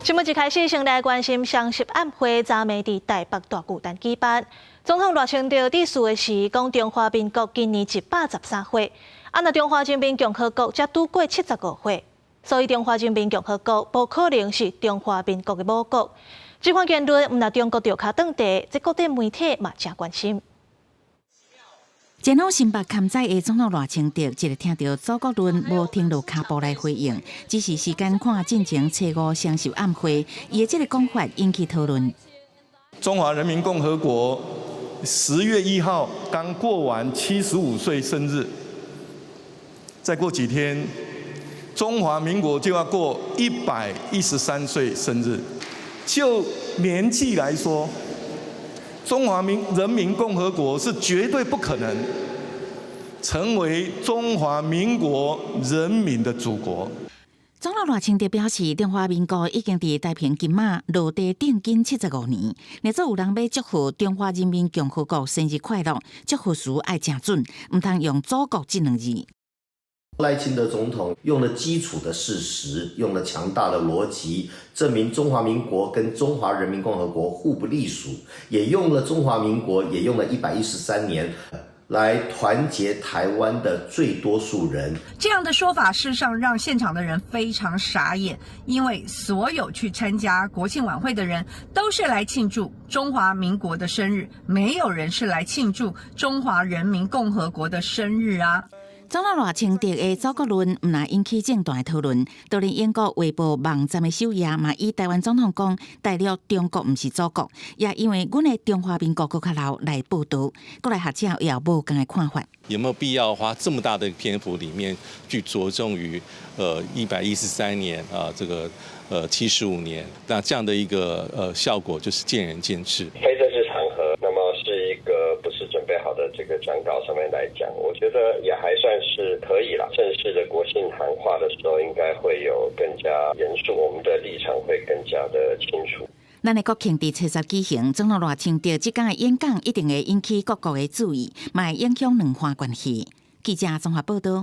新闻一开始，先来关心双十晚会昨暝伫台北大巨蛋举办。总统热清着致辞的是讲中华民国今年113岁，那中华人民共和国才拄过75岁，所以中华人民共和国无可能是中华民国的母国。这款言论毋但中国掉脚当地，这国际媒体嘛真关心。前往新北勘仔的总统赖清德，一日听到祖国论无停落脚步来回应，只是时间看进前初5双十晚会，伊的这个讲法引起讨论。中华人民共和国10月1号刚过完75岁生日，再过几天，中华民国就要过113岁生日。就年纪来说，中华人民共和国是绝对不可能成为中华民国人民的祖国。总统赖清德表示，中华民国已经伫太平金马落地定根75年，若做有人要祝福中华人民共和国生日快乐，祝福词爱正准，唔通用祖国这2字。赖清德总统用了基础的事实，用了强大的逻辑，证明中华民国跟中华人民共和国互不隶属，也用了中华民国，也用了113年来团结台湾的最多数人。这样的说法，事实上让现场的人非常傻眼，因为所有去参加国庆晚会的人都是来庆祝中华民国的生日，没有人是来庆祝中华人民共和国的生日啊。总统赖清德的祖国论唔但引起正大的讨论，就连英国卫报网站的首页嘛，以台湾总统讲大陆中国唔是祖国，也因为阮的中华民国更较老来报道，国内学者也有无同的看法。有没有必要花这么大的篇幅里面去着重于113年啊这个75年？那这样的一个效果就是见仁见智。非正式场合，那么是一个不是准备好的这个讲稿上面来讲，我觉得也还算是可以啦。正式的国庆谈话的时候，应该会有更加严肃，我们的立场会更加的清楚。咱的国庆伫初10举行，总统赖清德即天的演讲一定会引起各国的注意，嘛会影响两岸关系。记者综合报道。